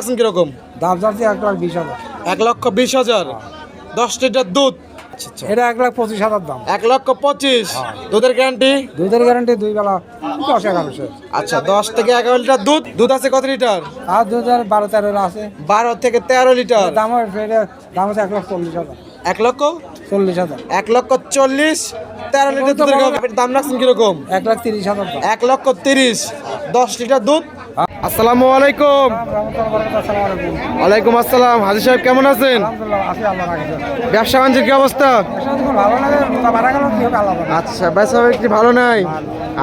কিরকম দাম যাচ্ছে 1,20,000। 1,20,000 10 লিটার দুধ। এটা 1,25,000 দাম। 1,25,000 দুধের গ্যারান্টি। দুধের গ্যারান্টি 2 বেলা 10-1100। আচ্ছা 10 থেকে 11 লিটার দুধ আছে কত লিটার? আর দুধ আর 12-13 আছে। 12 থেকে 13 লিটার। দাম হচ্ছে 1,40,000। 1,40,000 1,40,000। 1,40,000 13 লিটার দুধের গাভীর দাম রাখছেন কিরকম? 1,30,000 দাম। 1,30,000 10 লিটার দুধ। আসসালামু আলাইকুম। আসসালামু আলাইকুম। ওয়ালাইকুম আসসালাম। হাজী সাহেব কেমন আছেন? আলহামদুলিল্লাহ আছি, আল্লাহ রাখছে। ব্যবসা বাণিজ্যের কি অবস্থা? ভালো লাগে, বাড়া গেল কি হবে আল্লাহ জানে। আচ্ছা ব্যবসা কি ভালো নাই?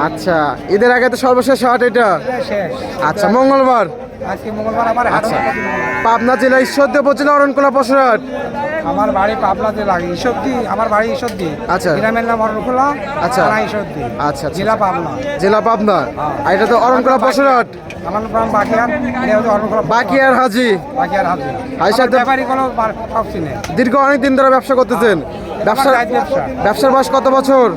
আচ্ছা ঈদের আগে তো সর্বশেষ হাট এটা। শেষ। আচ্ছা মঙ্গলবার। আজকে মঙ্গলবার আমার হাট। আচ্ছা পাবনা জেলা ঈশ্বরদী উপজেলা অরণকোলা পশুরহাট। আমার বাড়ি পাবনাতে লাগে ঈশ্বরদী, আমার বাড়ি ঈশ্বরদী। আচ্ছা। গ্রামের নাম অরণকোলা। আচ্ছা। থানা ঈশ্বরদী। আচ্ছা আচ্ছা। জেলা পাবনা। জেলা পাবনা। আর এটা তো অরণকোলা পশুরহাট। আমার নাম বাকিয়ার, এটা হচ্ছে অরণকোলা। বাকিয়ার হাজি। বাকিয়ার হাজি। হাজি সাহেব তো ব্যাপারী কোনো সব চিনে। দীর্ঘ অনেক দিন ধরে ব্যবসা করতেছেন। ব্যবসা। ব্যবসার বয়স কত বছর?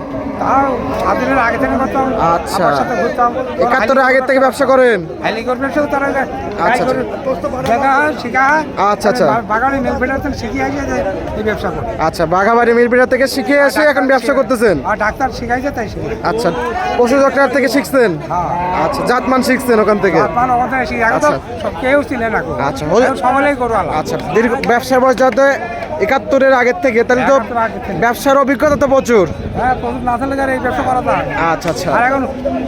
তাও স্বাধীনের আগে থেকে করতাম। আচ্ছা। আমার সাথে ঘুরতাম। 71 আগের থেকে ব্যবসা করেন? হেলিকপ্টার সাথে তারা আচ্ছা। দেখা হয়, শেখা হয়। আচ্ছা, আচ্ছা। বাগানে মেল ফেটাতেন, শিখিয়ে আসে যে এই ব্যবসা করে। আচ্ছা বাঘাবাড়ি মিরপিটা থেকে শিখে এসে এখন ব্যবসা করতেছেন? আর ডাক্তার শিখাইছে তাই শিখে। আচ্ছা পশু ডক্টর থেকে শিখছেন? হ্যাঁ। আচ্ছা জাতমান শিখছেন ওখান থেকে? আপনার ওখানে শিখে এখন তো সব কেউ ছিলেন না। আচ্ছা, সকলেই করো আল্লাহ। আচ্ছা দীর্ঘ ব্যবসার বয়স যাতে 71-এর আগের থেকে, তাহলে তো 71 আগের থেকে। ব্যবসার অভিজ্ঞতা তো প্রচুর। হ্যাঁ, প্রচুর না থাকলে যারা এই ব্যবসা করা যায়। আচ্ছা আচ্ছা আর এখন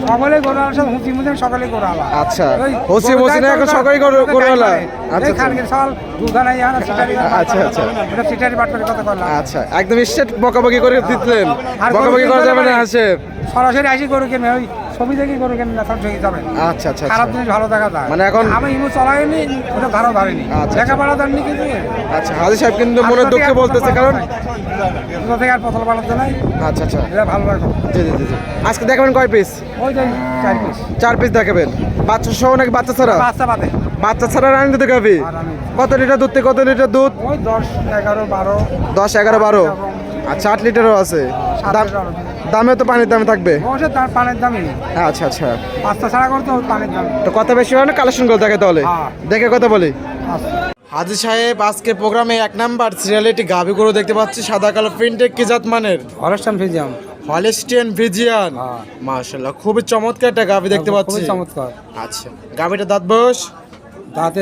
সকলেই করো আল্লাহ, সব হুঁচি মুচি সকলেই করো আল্লাহ। আচ্ছা ওই হোসি গরু মোসি না গাই এখন গরু সকালই গাই করে গাই হলা। করে। আচ্ছা এই খানকে সাল দুধানাই আনা সিটারি। আচ্ছা, আচ্ছা। এটা সিটারি বাটপারি কথা করলাম। আচ্ছা একদম স্ট্রেট বকাবকি করে দিতেন। আর বকাবকি গরু করা যাবে না কিনতে হাসেব। সরাসরি আসি গরু কেনে, ওই ছবি দেখি গরু কেনে না, সব ঠকে যাবেন। আচ্ছা আচ্ছা খারাপ আচ্ছা। জিনিস ভালো দেখা যায়। মানে এখন- আমি ইমো চলাইনি, ওটা ধারও ধারেনি। আচ্ছা। লেখাপড়া জানি কিন্তু আচ্ছা হাজি সাহেব কিন্তু মনের দুঃখে বলতেছে কারণ কোথা থেকে আর পথল বানাতে নাই, আচ্ছা আচ্ছা এটা ভালো লাগে। জি জি জি জি। আজকে দেখাবেন কয় পিস? ওই যে 4 পিস 4 পিস দেখাবেন। বাচ্চা সহ নাকি বাচ্চা ছাড়া? বাচ্চা বাদে। বাচ্চা ছাড়া রানি দুধ গাবি। আর আমি কত লিটার দুধ থেকে কত লিটার দুধ? ওই 10, 11, 12 10, 11, 12 আচ্ছা 8 লিটারও আছে। দাম দামে তো পানির দামে থাকবে। অবশ্যই তার পানের দামই। আচ্ছা আচ্ছা বাচ্চা ছাড়া করতে পানের দাম। তো কথা বেশি হয় না, কালেকশন করে দেখে তাহলে হ্যাঁ। দেখে কথা বলি। আচ্ছা। হাজি সাহেব আজকে প্রোগ্রামে 1 নাম্বার সিরিয়ালে একটি গাভী গরু দেখতে পাচ্ছি, সাদা কালো প্রিন্টেড, কি জাত মানের? হলস্টাইন ফ্রিজিয়াম। Holstein Friesian. হ্যাঁ। মাশাআল্লাহ খুবই চমৎকার একটা গাভী দেখতে পাচ্ছি। খুবই চমৎকার। আচ্ছা গাভীটা দাঁত বয়স? দাঁতে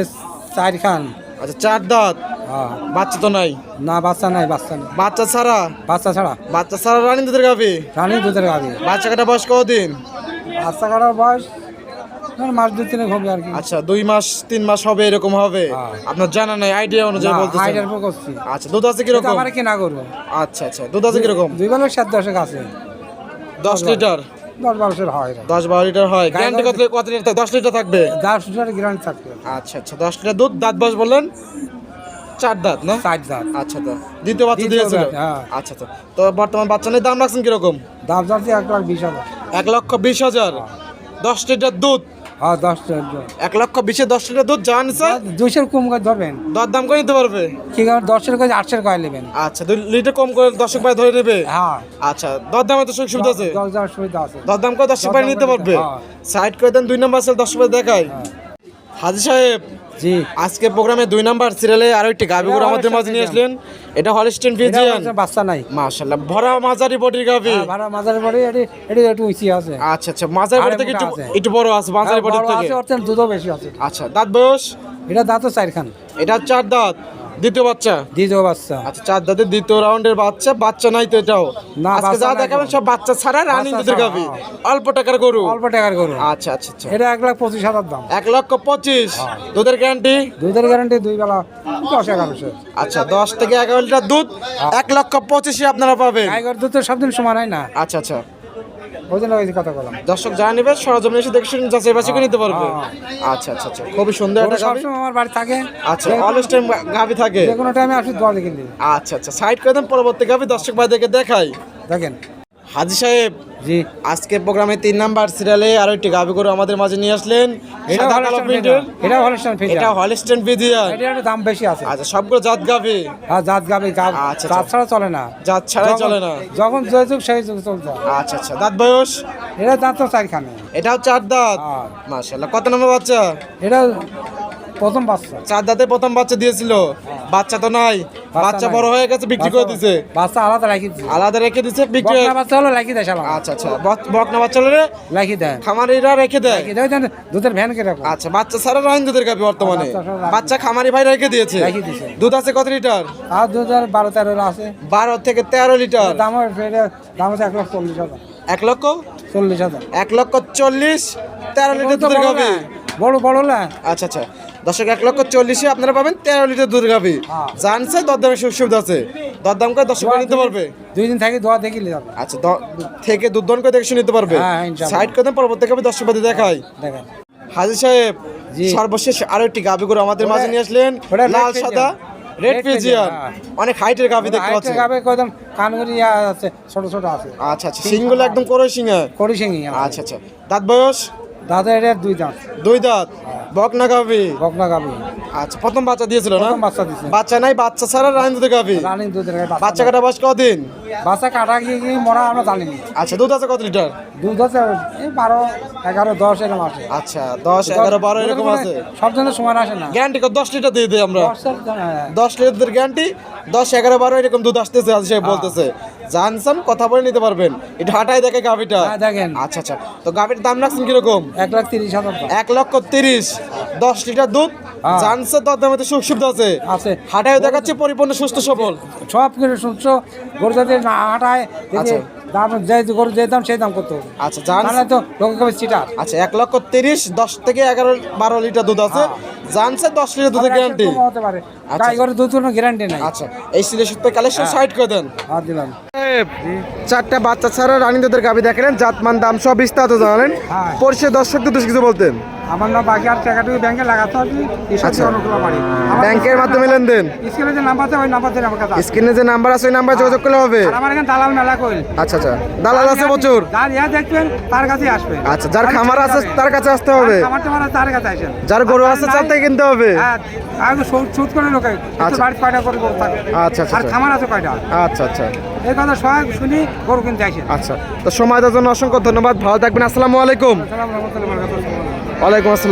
4 খান। আচ্ছা 4 দাঁত। হ্যাঁ। বাচ্চা তো নাই? না বাচ্চা নাই, বাচ্চা নেই। বাচ্চা ছাড়া? বাচ্চা ছাড়া। বাচ্চা ছাড়া রানী দুধের গাভী। রানী দুধের গাভী। বাচ্চা কাটা বয়স কতদিন? বাচ্চা কাটার বয়স ধর মাস 2-3 হবে আর কি। আচ্ছা 2 মাস 3 মাস হবে, এরকম হবে? হ্যাঁ। আপনার জানা নাই, আইডিয়া অনুযায়ী বলতেছেন? আইডিয়ার পর করছি। আচ্ছা দুধ আছে কিরকম? আমার কি না করবো। আচ্ছা আচ্ছা দুধ আছে কিরকম? 2 বেলা 7-10 আছে। 10 লিটার। 10-12 হয়। 10-12 লিটার হয়। গায়ে গ্যারান্টি কত লিটার? 10 লিটার থাকবে। 10 লিটার গ্রান্ট থাকবে। আচ্ছা আচ্ছা 10 লিটার দুধ। দাঁত বয়স বললেন 4 দাঁত না? 60 দাঁত। আচ্ছা তো দ্বিতীয় বাচ্চা দ্বিতীয় দিয়েছিল? বাচ্চা, হ্যাঁ। আচ্ছা তো তো বর্তমান বাচ্চা নিয়ে দাম রাখছেন কিরকম? দাম যাচ্ছে 1,20,000। 1,20,000 10 লিটার দুধ। হ্যাঁ 10 লিটার। 1,20,000 10 লিটার দুধ জান স্যার? 200 কম করে ধরবেন। দর দাম করে নিতে পারবে? কি কারণ 10 করে 800 করে নেবেন। আচ্ছা 2 লিটার কম করে 10 পায় ধরে নেবে? হ্যাঁ। আচ্ছা দর দামে তো সুযোগ সুবিধা আছে? 10,000 সুবিধা আছে। দর দাম করে 10 পায় নিতে পারবে? হ্যাঁ। সাইড করে দেন 2 নাম্বার সেল 10 পায় দেখাই। হাজি সাহেব জি। আজকে প্রোগ্রামে 2 নাম্বার সিরিয়ালে আরো একটি গাভী গরু আমাদের মাঝে নিয়ে আসলেন। এটা হলিস্টিয়ান ফ্রিজিয়ান। এটা বাচ্চা নাই। মাশাআল্লাহ ভরা মাঝারি বডির গাভী। হ্যাঁ, ভাড়া মাজারের পরে এটি একটু উঁচি আছে। আচ্ছা আচ্ছা মাঝারি বডি থেকে আড়াই ফুট আছে। একটু বড় আছে মাঝারি বডি বড় থেকে। আছে, অর্থাৎ দুধও বেশি আছে। আচ্ছা দাঁত বয়স? এটা দাঁতও 4 খান। এটা 4 দাঁত দ্বিতীয় বাচ্চা। দ্বিতীয় বাচ্চা। আচ্ছা 4 দাঁতের দ্বিতীয় রাউন্ডের বাচ্চা। বাচ্চা নাই তো এটাও? না, আজকে বাচ্চা যা নাই দেখাবেন তো। সব বাচ্চা ছাড়া রানিং বাচ্চা দুধের ছাড়া, গাভী, হ্যাঁ। অল্প টাকার গরু। অল্প টাকার গরু। আচ্ছা আচ্ছা আচ্ছা এটা 1,25,000 দাম। 1,25,000 দুধের গ্যারান্টি। দুধের গ্যারান্টি 2 বেলা 10-1100। আচ্ছা 10 থেকে 11 লিটার দুধ 1,25,000 আপনারা পাবেন। গাই গরু দুধ তো সব দিন সমান হয় না, আচ্ছা আচ্ছা ওই জন্য ওই কথা বললাম। দর্শক যা নেবে সরজমিনে এসে দেখে শুনে যাচাই বাছাই করে নিতে পারবে। হ্যাঁ। আচ্ছা আচ্ছা আচ্ছা খুবই সুন্দর গরু একটা গাভী। সবসময় আমার বাড়ি থাকে। আচ্ছা অলওয়েজ টাইম গাভী থাকে? যে কোনো টাইমে আসি দোয়া দেখে নিই। আচ্ছা আচ্ছা সাইড করে দেন, পরবর্তী গাভী দর্শক ভাইদেরকে দেখাই। দেখেন। হাজি সাহেব জি। আজকে প্রোগ্রামে 3 নাম্বার সিরিয়ালে আরো একটি গাভী গরু আমাদের মাঝে নিয়ে আসলেন। এটা সাদা কালো প্রিন্টের। এটা হলস্টাইন ফ্রিজিয়ান। এটা হলিস্টিয়ান ফ্রিজিয়ান। এটা একটু দাম বেশি আছে। আচ্ছা সবগুলো জাত গাভী? হ্যাঁ জাত গাবি গাব। আচ্ছা, জাত আচ্ছা। ছাড়া চলে না। জাত ছাড়াই চলে না? যখন যে যুগ সেই যুগ চলছে। আচ্ছা আচ্ছা দাঁত বয়স? এটা দাঁত তো 4 খানে। এটাও 4 দাঁত। হ্যাঁ। মাশাআল্লাহ কত নম্বর বাচ্চা? এটা প্রথম বাচ্চা। 4 দাঁতে প্রথম বাচ্চা দিয়েছিল, বাচ্চা তো নাই, বাচ্চা নাই। বড় হয়ে গেছে, বিক্রি করে দিছে, বাচ্চা আলাদা রাখি দিছে। আলাদা রেখে দিছে, বিক্রি বকনা বাচ্চা হলো রাখি দেয় শালা। আচ্ছা আচ্ছা, বকনা বাচ্চা হলে রাখি দেয়। খামারিরা রেখে দেয়। রাখি দেয়, দুধের ভ্যান কে রাখো। আচ্ছা, বাচ্চা ছাড়া রাইন দুধের গাভী বর্তমানে, বাচ্চা ছাড়া রাইন বাচ্চা খামারি ভাই রেখে দিয়েছে। রেখে দিয়েছে। দুধ আছে কত লিটার? আর 2012-13 আছে। 12 থেকে 13 লিটার। দাম হচ্ছে 1,40,000। 1 লক্ষ 40,000। 1,40,000 13 লিটার দুধের গাভী। বড় বড় না। আচ্ছা আচ্ছা, দর্শক 1,40,000 আপনারা পাবেন 13 লিটার দুধের গাভী। হ্যাঁ। জানছে দরদামের সুযোগ সুবিধা আছে, দরদাম করে দর্শক নিতে পারবে। 2 দিন থেকে দোয়া দেখিলে যাবে। আচ্ছা, থেকে দুধ দন করে দেখে শুনে নিতে পারবে। হ্যাঁ, ইনশাআল্লাহ। সাইড করে পরবর্তী গাভী দর্শকবাদী দেখাই। দেখেন হাজী সাহেব, জি। সর্বশেষ আরো একটি গাভী করে আমাদের মাঝে নিয়ে আসলেন, ওটা red লাল Fijian। সাদা রেড Red ফিজিয়ান, Fijian, অনেক হাইটের গাভী দেখতে পাচ্ছি। গাবে কদম কানগুলি আছে, ছোট ছোট আছে। আচ্ছা আচ্ছা, সিংগুলো একদম করে সিংহে। করি সিংহি। আচ্ছা আচ্ছা, দাঁত বয়স? দাদা এর 2 দাঁত। 2 দাঁত, বকনা গাভী। বকনা গাবি। আচ্ছা, প্রথম বাচ্চা দিয়েছিল না? প্রথম বাচ্চা দিছে। বাচ্চা নাই, বাচ্চা ছাড়া রানিং দুধের গাভী। রানিং দুধের গাবি। বাচ্চা কাটা বয়স কদিন? বাচ্চা কাটা গিয়ে মরা আমরা জানি না। আচ্ছা, দুধ আছে কত লিটার? দুধ আছে এই 12, 11, 10 এরকম আছে। আচ্ছা, 10, 11, 12 এরকম আছে। সব জনের সময় আসে না। গ্যারান্টি কত? 10 লিটার দিয়ে দিই আমরা। 10 10 লিটার গ্যারান্টি, 10, 11, 12 এরকম দুধ আসতেছে। আজ সে বলতেছে জানসাম, কথা বলে নিতে পারবেন। এটা হাঁটাই দেখে গাভীটা। হ্যাঁ, দেখেন। আচ্ছা আচ্ছা, তো গাভীর দাম রাখছেন কিরকম? 1,30,000 টাকা। 1,30,000, 10 লিটার দুধ। হ্যাঁ। জানছে দরদামে সুখ সুবিধা আছে। আছে। হাঁটাই দেখাচ্ছে পরিপূর্ণ সুস্থ সবল। সব কিছু শুনছো, গরু যদি না হাঁটায় আচ্ছা। দাম যে গরু যে দাম সেই দাম করতে হবে। আচ্ছা, জান তাহলে তো লোকে কবে চিটার। আচ্ছা, 1,30,000, 10 থেকে 11, 12 লিটার দুধ আছে। জানছে 10 লিটার দুধের গ্যারান্টি। হতে পারে। আচ্ছা। গাই গরু দুধ কোনো গ্যারান্টি নাই। আচ্ছা, এই সিলেশন কালেকশন হ্যাঁ। সাইড করে দেন। আর দিলাম। 4টা বাচ্চা ছাড়া রানী দুধের গাভী দেখালেন, জাতমান দাম সব বিস্তারিত জানালেন। হ্যাঁ। পরিষেবা দর্শকদের উদ্দেশ্যে কিছু বলতেন? আমার না বাকি আর টাকাটুকু ব্যাংকে লাগাতে হবে। আচ্ছা। অনুকূল বাড়ি ব্যাংকের মাধ্যমে লেনদেন? স্কুলে যে নাম্বার আছে ওই নাম্বার থেকে আমার কাছে আসে। স্ক্রিনে যে নাম্বার আছে ওই নাম্বার যোগাযোগ করলে হবে। আর আমার এখানে দালাল মেলা কইল। আচ্ছা আচ্ছা, দালাল আছে প্রচুর। যার ইয়া দেখবেন তার কাছে আসবে। আচ্ছা, যার খামার আছে তার কাছে আসতে হবে। আমার তো মানে তার কাছে আসেন। যার গরু আছে তার থেকে কিনতে হবে। হ্যাঁ, আগে সুদ করে লোকে আচ্ছা। বাড়িতে কয়টা করে গরু থাকে। আচ্ছা আচ্ছা আর খামার আছে কয়টা। আচ্ছা আচ্ছা এই কথা সবাই শুনি গরু কিনতে আসেন। আচ্ছা, তো সময় দেওয়ার জন্য অসংখ্য ধন্যবাদ। ভালো থাকবেন। আসসালামু আলাইকুম। আসসালামু আলাইকুম। ওয়ালাইকুম আসসালাম।